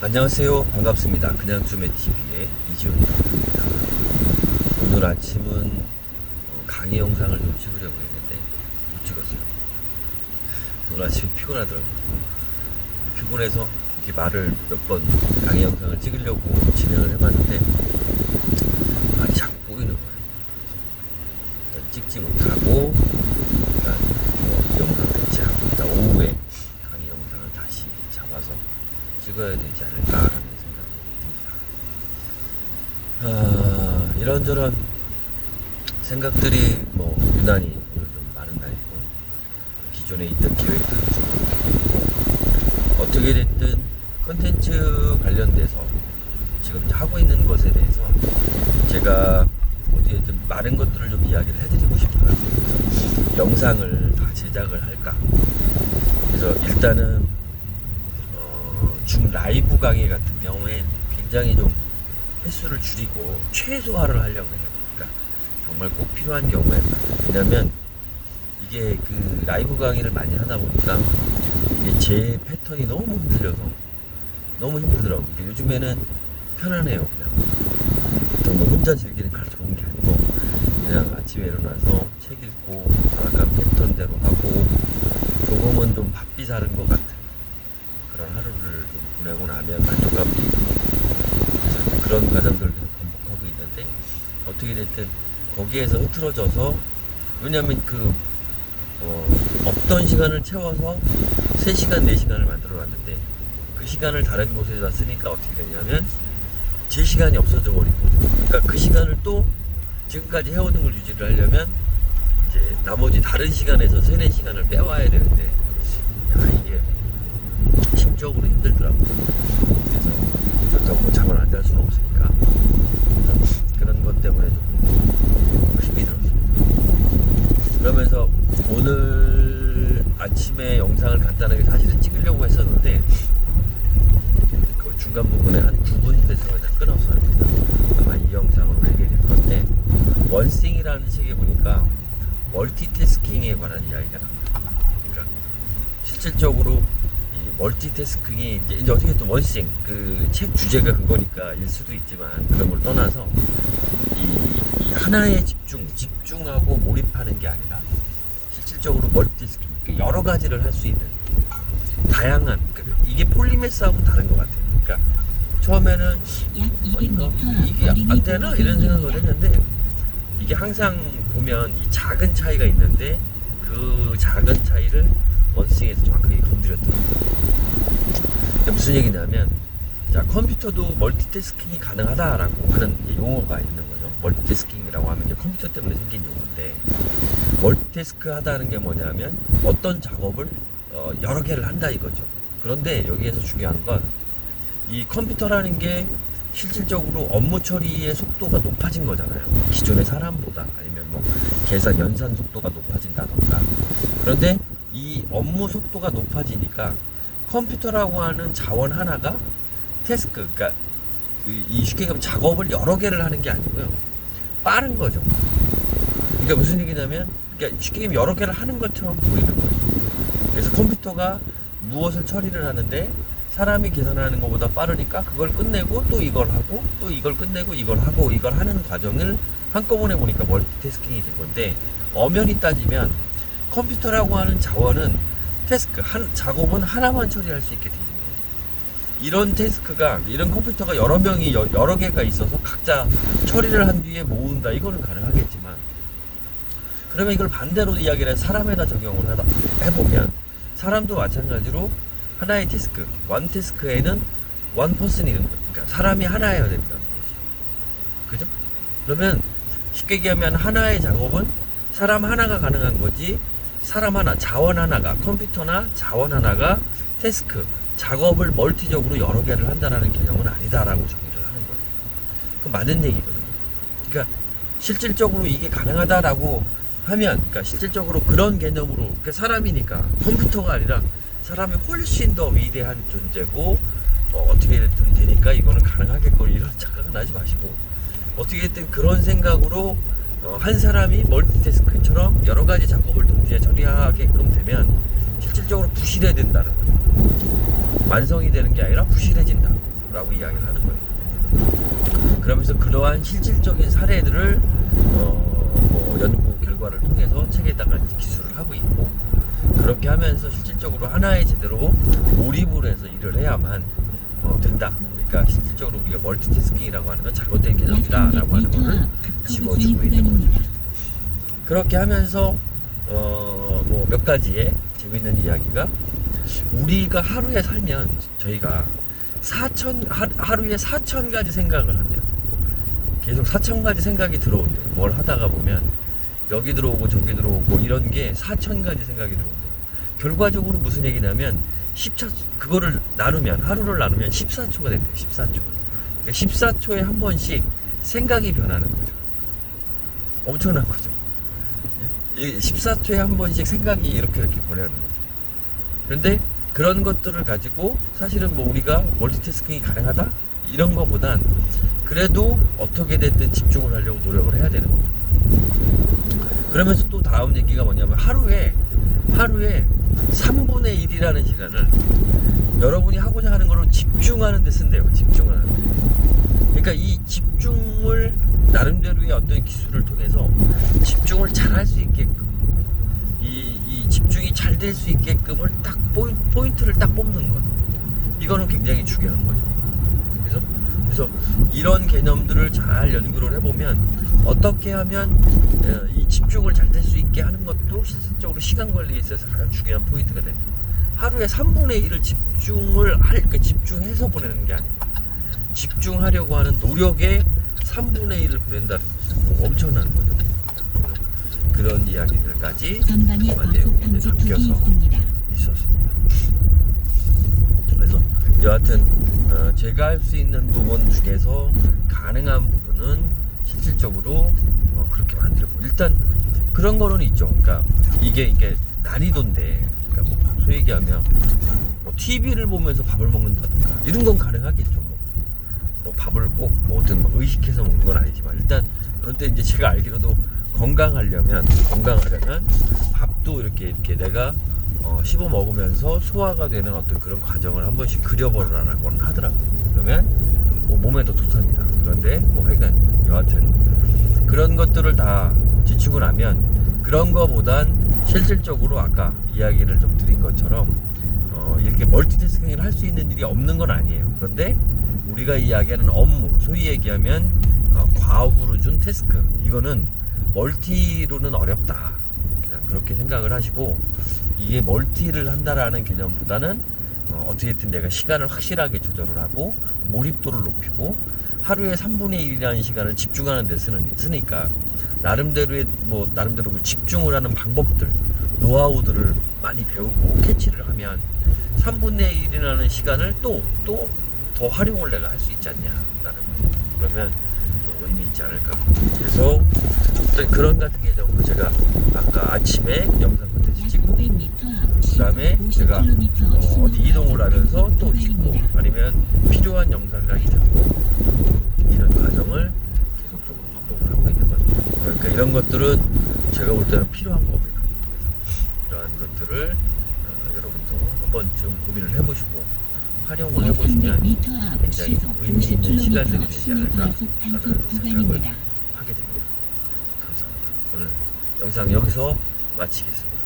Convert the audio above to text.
안녕하세요. 반갑습니다. 그냥 좀의 TV의 이지훈입니다. 오늘 아침은 강의 영상을 좀 찍으려고 했는데 못 찍었어요. 오늘 아침에 피곤하더라고요. 피곤해서 이렇게 말을 몇 번 강의 영상을 찍으려고 진행을 해봤는데 말이 자꾸 꼬이는 거예요. 일단 찍지 못하고 일단 이 영상 대체하고 일단 오후에 강의 영상을 다시 잡아서 찍어야 되지 않을까라는 생각이 듭니다. 이런저런 생각들이 유난히 오늘 좀 많은 날이고, 기존에 있던 계획들은 좀 바뀌고 있고, 어떻게 됐든 컨텐츠 관련돼서 지금 하고 있는 것에 대해서 제가 어떻게든 많은 것들을 좀 이야기를 해드리고 싶어요. 그래서 영상을 다 제작을 할까? 그래서 일단은 중 라이브 강의 같은 경우에 굉장히 좀 횟수를 줄이고 최소화를 하려고 해요. 그러니까 정말 꼭 필요한 경우에. 왜냐면 이게 그 라이브 강의를 많이 하다 보니까 이게 제 패턴이 너무 흔들려서 너무 힘들더라고요. 요즘에는 편안해요. 그냥 뭐 혼자 즐기는 걸 좋은 게 아니고 그냥 아침에 일어나서 책 읽고 정확한 패턴대로 하고 조금은 좀 바삐 사는 것 같은 그런 하루를 좀 보내고 나면 만족감도 있고, 그래서 이제 그런 과정들을 계속 반복하고 있는데, 어떻게 됐든 거기에서 흐트러져서, 왜냐면 없던 시간을 채워서 3시간, 4시간을 만들어 놨는데 그 시간을 다른 곳에다 쓰니까 어떻게 되냐면 제 시간이 없어져 버린 거죠. 그러니까 그 시간을 또 지금까지 해오던 걸 유지를 하려면 이제 나머지 다른 시간에서 3, 4시간을 빼와야 되는데, 이게 심적으로 힘들더라고요. 그래서 그렇다고 잠을 안 잘 수는 없으니까, 그래서 그런 것 때문에 좀 힘이 들었습니다. 그러면서 오늘 아침에 영상을 간단하게 사실은 찍으려고 했었는데 그 중간 부분에 한 9분 돼서 그냥 끊었어요. 그래서 아마 이 영상으로 하게 될 건데, 원싱이라는 책에 보니까 멀티태스킹에 관한 이야기가 나와요. 그러니까 실질적으로 멀티태스킹이 이제 어떻게 또 원싱, 그 책 주제가 그거니까 일 수도 있지만 그런 걸 떠나서 이 하나에 집중하고 몰입하는 게 아니라 실질적으로 멀티태스킹, 여러 가지를 할 수 있는 다양한, 이게 폴리메스하고는 다른 것 같아요. 그러니까 처음에는 이게 안 되나 이런 생각을 했는데, 이게 항상 보면 이 작은 차이가 있는데 그 작은 차이를 원싱에서 정확하게 건드렸더라고요. 무슨 얘기냐면, 자, 컴퓨터도 멀티태스킹이 가능하다라고 하는 용어가 있는 거죠. 멀티태스킹이라고 하면 이제 컴퓨터 때문에 생긴 용어인데, 멀티태스크 하다는 게 뭐냐면 어떤 작업을 여러 개를 한다 이거죠. 그런데 여기에서 중요한 건 이 컴퓨터라는 게 실질적으로 업무 처리의 속도가 높아진 거잖아요. 기존의 사람보다, 아니면 계산 연산 속도가 높아진다던가. 그런데 이 업무 속도가 높아지니까 컴퓨터라고 하는 자원 하나가 태스크, 그러니까 이 쉽게 얘기하면 작업을 여러 개를 하는 게 아니고요, 빠른 거죠. 그러니까 무슨 얘기냐면, 그러니까 쉽게 얘기하면 여러 개를 하는 것처럼 보이는 거예요. 그래서 컴퓨터가 무엇을 처리를 하는데 사람이 계산하는 것보다 빠르니까 그걸 끝내고 또 이걸 하고 또 이걸 끝내고 이걸 하고 이걸 하는 과정을 한꺼번에 보니까 멀티태스킹이 된 건데, 엄연히 따지면 컴퓨터라고 하는 자원은 작업은 하나만 처리할 수 있게 돼 있는 거죠. 이런 태스크가, 이런 컴퓨터가 여러 명이 여러 개가 있어서 각자 처리를 한 뒤에 모은다, 이거는 가능하겠지만, 그러면 이걸 반대로 이야기를 해서 사람에다 적용을 해보면 사람도 마찬가지로 하나의 태스크, 원 태스크에는 원 퍼슨이 있는 거예요. 그러니까 사람이 하나여야 된다는 거지. 그죠? 그러면 쉽게 얘기하면 하나의 작업은 사람 하나가 가능한 거지, 사람 하나, 자원 하나가, 컴퓨터나 자원 하나가 작업을 멀티적으로 여러 개를 한다는 개념은 아니다라고 정의를 하는 거예요. 그건 맞는 얘기거든요. 그러니까 실질적으로 이게 가능하다라고 하면, 그러니까 실질적으로 그런 개념으로, 그러니까 사람이니까 컴퓨터가 아니라 사람이 훨씬 더 위대한 존재고, 어떻게 됐든 되니까 이거는 가능하겠거니, 이런 착각은 하지 마시고, 어떻게 됐든 그런 생각으로 한 사람이 멀티태스크처럼 여러 가지 작업을 동시에 처리하게끔 되면 실질적으로 부실해야 된다는 거죠. 완성이 되는 게 아니라 부실해진다 라고 이야기를 하는 거예요. 그러면서 그러한 실질적인 사례들을 뭐 연구 결과를 통해서 책에다가 이제 기술을 하고 있고, 그렇게 하면서 실질적으로 하나에 제대로 몰입을 해서 일을 해야만 된다. 그러니까 실질적으로 우리가 멀티태스킹이라고 하는 건 잘못된 개념이다 라고 하는 거를 집어주고 있는 거죠. 그렇게 하면서 뭐 몇 가지의 재밌는 이야기가, 우리가 하루에 살면 저희가 하루에 4,000가지 생각을 한대요. 계속 4,000가지 생각이 들어온대요. 뭘 하다가 보면 여기 들어오고 저기 들어오고 이런 게 4,000가지 생각이 들어온대요. 결과적으로 무슨 얘기냐면 그거를 나누면, 하루를 나누면 14초가 된대요. 14초. 그러니까 14초에 한 번씩 생각이 변하는 거죠. 엄청난 거죠. 14초에 한 번씩 생각이 이렇게 보내는 거죠. 그런데 그런 것들을 가지고 사실은 뭐 우리가 멀티태스킹이 가능하다? 이런 거보단 그래도 어떻게 됐든 집중을 하려고 노력을 해야 되는 거죠. 그러면서 또 다음 얘기가 뭐냐면 하루에 3분의 1이라는 시간을 여러분이 하고자 하는 거로 집중하는 데 쓴대요. 집중하는 데. 그러니까 이 집중을 나름대로의 어떤 기술을 통해서 집중을 잘 할 수 있게끔, 이 집중이 잘 될 수 있게끔을 딱 포인트를 딱 뽑는 것, 이거는 굉장히 중요한 거죠. 그래서 이런 개념들을 잘 연구를 해보면 어떻게 하면 이 집중을 잘 될 수 있게 하는 것도 실질적으로 시간 관리에 있어서 가장 중요한 포인트가 된다. 하루에 3분의 1을 그러니까 집중해서 보내는 게 아니고 집중하려고 하는 노력에 3분의 1을 보낸다는 거죠. 엄청난 거죠. 그런 이야기들까지 내용이 이제 담겨서 있었습니다. 그래서 여하튼 제가 할 수 있는 부분 중에서 가능한 부분은 실질적으로 그렇게 만들고, 일단 그런 거는 있죠. 그러니까 이게 난이도인데, 그러니까 뭐 소위 얘기하면 뭐 TV를 보면서 밥을 먹는다든가 이런 건 가능하겠죠. 뭐 밥을 꼭 뭐든 의식해서 먹는 건 아니지만, 일단 그런데 이제 제가 알기로도 건강하려면 밥도 이렇게 내가 씹어 먹으면서 소화가 되는 어떤 그런 과정을 한 번씩 그려보라고는 하더라고요. 그러면 뭐 몸에 더 좋답니다. 그런데 뭐 하여간 여하튼 그런 것들을 다 지치고 나면, 그런 거보단 실질적으로 아까 이야기를 좀 드린 것처럼 이렇게 멀티태스킹을 할 수 있는 일이 없는 건 아니에요. 그런데 우리가 이야기하는 업무, 소위 얘기하면 과업으로 준 태스크, 이거는 멀티로는 어렵다. 그냥 그렇게 생각을 하시고, 이게 멀티를 한다라는 개념보다는 어떻게든 내가 시간을 확실하게 조절을 하고 몰입도를 높이고 하루에 3분의 1이라는 시간을 집중하는 데 쓰니까 나름대로 그 집중을 하는 방법들, 노하우들을 많이 배우고 캐치를 하면 3분의 1이라는 시간을 또 더 활용을 내가 할 수 있지 않냐라는 거예요. 그러면 좀 의미 있지 않을까. 그래서 어떤 그런 같은 개념으로 제가 아까 아침에 영상 콘텐츠 찍고, 그 다음에 제가 어디 이동을 하면서 또 찍고, 아니면 필요한 영상을 듣고, 이런 과정을 계속적으로 반복을 하고 있는 거죠. 그러니까 이런 것들은 제가 볼 때는 필요한 겁니다. 그래서 이러한 것들을 여러분도 한번쯤 고민을 해보시고 활용을 해보시면 굉장히 의미 있는 시간들이 되지 않을까 하는 생각을 하게 됩니다. 감사합니다. 오늘 영상 여기서 마치겠습니다.